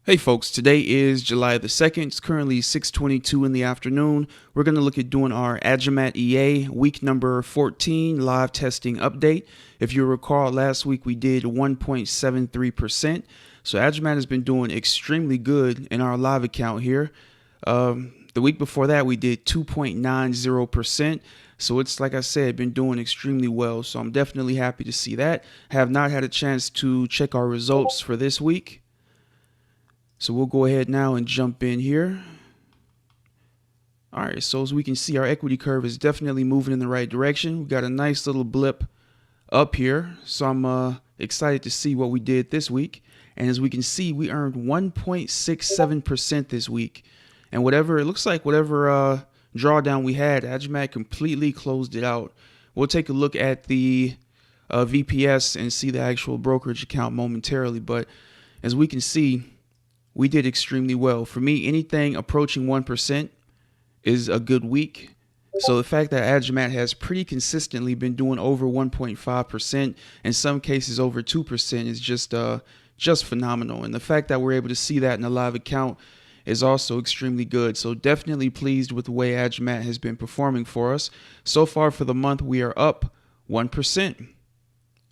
Hey folks, today is July the 2nd. It's currently 6:22 in the afternoon. We're going to look at doing our Agimat EA week number 14 live testing update. If you recall, last week we did 1.73%. So Agimat has been doing extremely good in our live account here. The week before that we did 2.90%. So it's, like I said, been doing extremely well. So I'm definitely happy to see that. Have not had a chance to check our results for this week. So we'll go ahead now and jump in here. All right, so as we can see, our equity curve is definitely moving in the right direction. We've got a nice little blip up here. So I'm excited to see what we did this week. And as we can see, we earned 1.67% this week. And whatever, it looks like whatever drawdown we had, Agimat completely closed it out. We'll take a look at the VPS and see the actual brokerage account momentarily. But as we can see, we did extremely well. For me, anything approaching 1% is a good week. So the fact that Agimat has pretty consistently been doing over 1.5%, in some cases over 2%, is just phenomenal. And the fact that we're able to see that in a live account is also extremely good. So definitely pleased with the way Agimat has been performing for us. So far for the month, we are up 1%.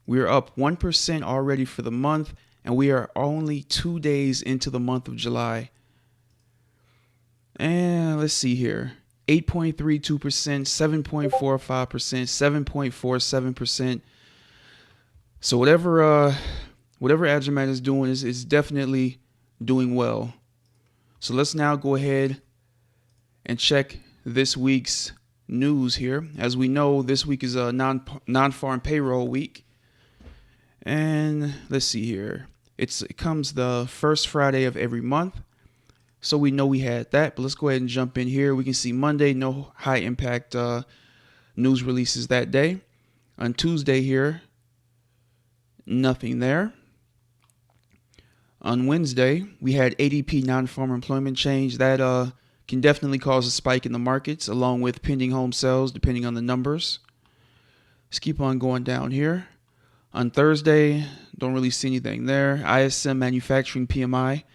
We are up 1% already for the month. And we are only 2 days into the month of July. And let's see here. 8.32%, 7.45%, 7.47%. So whatever Agimat is doing is definitely doing well. So let's now go ahead and check this week's news here. As we know, this week is a non-farm payroll week. And let's see here. It comes the first Friday of every month. So we know we had that, but let's go ahead and jump in here. We can see Monday, no high impact news releases that day. On Tuesday here, nothing there. On Wednesday, we had ADP non-farm employment change. That can definitely cause a spike in the markets, along with pending home sales, depending on the numbers. Let's keep on going down here. On Thursday, don't really see anything there. ISM manufacturing PMI,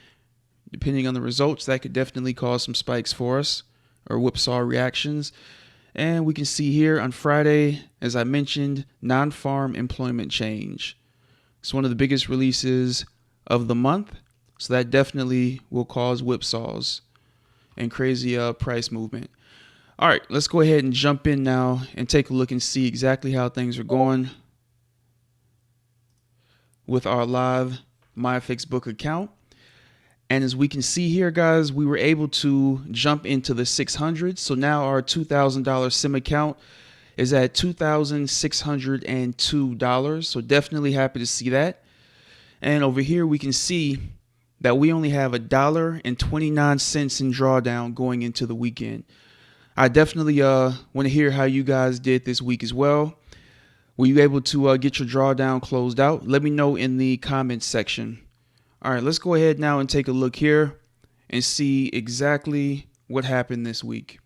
depending on the results, that could definitely cause some spikes for us or whipsaw reactions. And we can see here on Friday, as I mentioned, non-farm employment change. It's one of the biggest releases of the month. So that definitely will cause whipsaws and crazy price movement. All right, let's go ahead and jump in now and take a look and see exactly how things are going with our live MyFixBook account. And as we can see here, guys, we were able to jump into the 600. So now our $2,000 sim account is at $2,602. So definitely happy to see that. And over here, we can see that we only have $1.29 in drawdown going into the weekend. I definitely want to hear how you guys did this week as well. Were you able to get your drawdown closed out? Let me know in the comments section. All right, let's go ahead now and take a look here and see exactly what happened this week.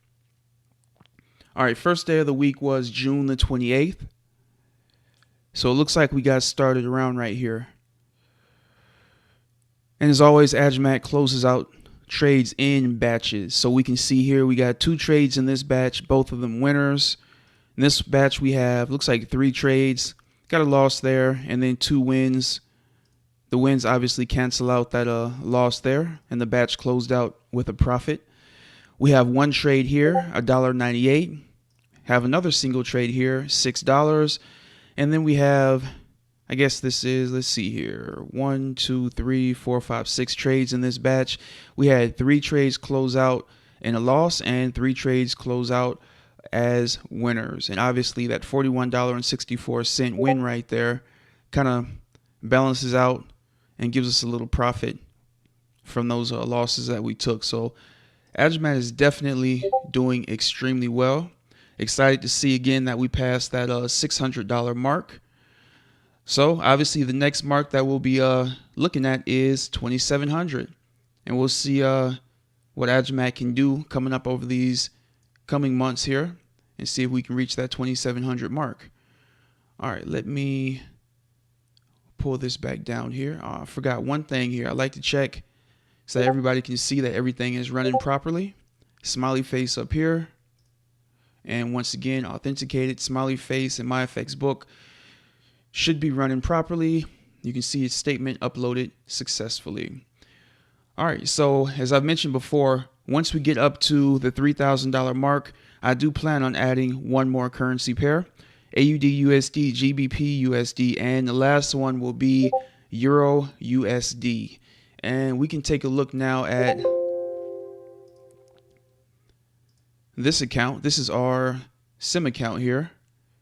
All right, first day of the week was June the 28th. So it looks like we got started around right here. And as always, Agimat closes out trades in batches. So we can see here we got 2 trades in this batch, both of them winners. In this batch, we have, looks like 3 trades. Got a loss there, and then 2 wins. The wins obviously cancel out that loss there, and the batch closed out with a profit. We have 1 trade here, $1.98. Have another single trade here, $6. And then we have, I guess this is, let's see here, 1, 2, 3, 4, 5, 6 trades in this batch. We had 3 trades close out in a loss, and 3 trades close out as winners. And obviously that $41.64 win right there kind of balances out and gives us a little profit from those losses that we took. So Agimat is definitely doing extremely well. Excited to see again that we passed that $600 mark. So obviously the next mark that we'll be looking at is $2,700, and we'll see what Agimat can do coming up over these coming months here and see if we can reach that 2,700 mark. All right, let me pull this back down here. I forgot one thing here. I like to check so that everybody can see that everything is running properly. Smiley face up here. And once again, authenticated smiley face and MyFX book should be running properly. You can see its statement uploaded successfully. All right, so as I've mentioned before, once we get up to the $3,000 mark, I do plan on adding one more currency pair, AUD USD, GBP USD, and the last one will be Euro USD. And we can take a look now at this account. This is our SIM account here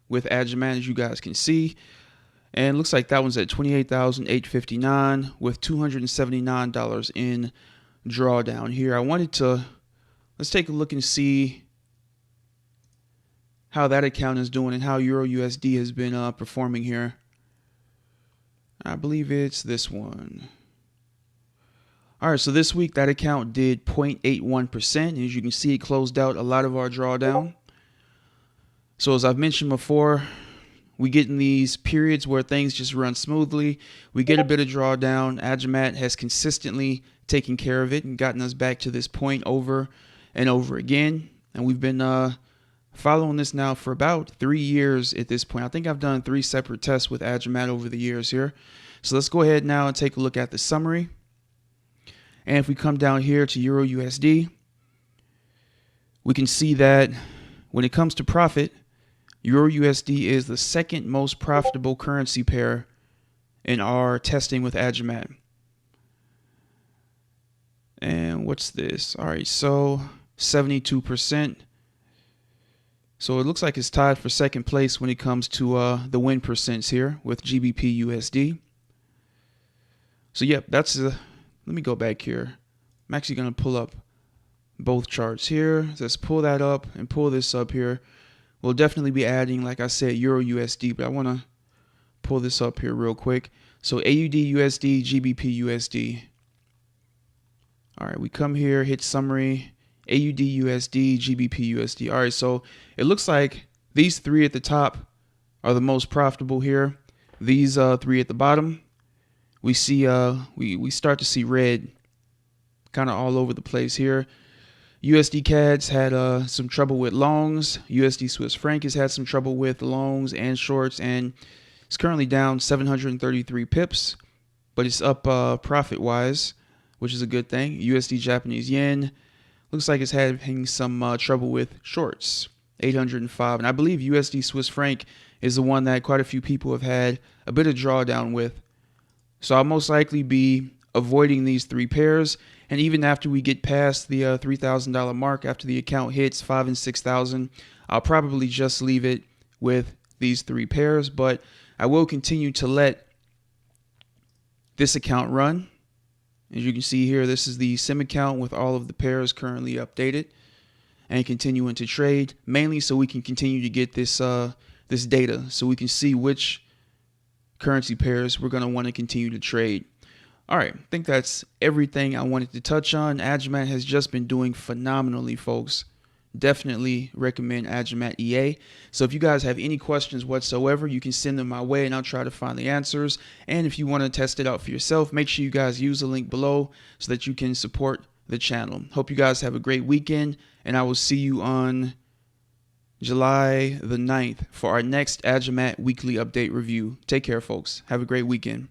with Agimat, as you guys can see. And it looks like that one's at $28,859 with $279 in drawdown here. Let's take a look and see how that account is doing and how Euro USD has been performing here. I believe it's this one. All right, so this week that account did 0.81%. As you can see, it closed out a lot of our drawdown. So as I've mentioned before, we get in these periods where things just run smoothly. We get a bit of drawdown. Agimat has consistently taken care of it and gotten us back to this point over and over again. And we've been following this now for about 3 years at this point. I think I've done 3 separate tests with Agimat over the years here. So let's go ahead now and take a look at the summary. And if we come down here to Euro USD, we can see that when it comes to profit, Euro USD is the second most profitable currency pair in our testing with Agimat. And what's this? All right, so 72%. So it looks like it's tied for second place when it comes to the win percents here with GBP USD. So yep, that's let me go back here. I'm actually going to pull up both charts here. Let's pull that up and pull this up here. We'll definitely be adding, like I said, Euro USD, but I want to pull this up here real quick. So AUD USD, GBP USD. All right, we come here, hit summary, AUD USD, GBP USD. All right, so it looks like these 3 at the top are the most profitable here. These 3 at the bottom, we see we start to see red kind of all over the place here. USD CAD's had some trouble with longs. USD Swiss franc has had some trouble with longs and shorts, and it's currently down 733 pips, but it's up profit wise, which is a good thing. USD Japanese yen looks like it's having some trouble with shorts, 805, and I believe USD Swiss franc is the one that quite a few people have had a bit of drawdown with. So I'll most likely be avoiding these 3 pairs. And even after we get past the $3,000 mark, after the account hits 5,000 and 6,000, I'll probably just leave it with these 3 pairs. But I will continue to let this account run. As you can see here, this is the SIM account with all of the pairs currently updated and continuing to trade, mainly so we can continue to get this this data so we can see which currency pairs we're going to want to continue to trade. All right, I think that's everything I wanted to touch on. Agimat has just been doing phenomenally, folks. Definitely recommend Agimat EA. So if you guys have any questions whatsoever, you can send them my way and I'll try to find the answers. And if you want to test it out for yourself, make sure you guys use the link below so that you can support the channel. Hope you guys have a great weekend, and I will see you on July the 9th for our next Agimat weekly update review. Take care, folks. Have a great weekend.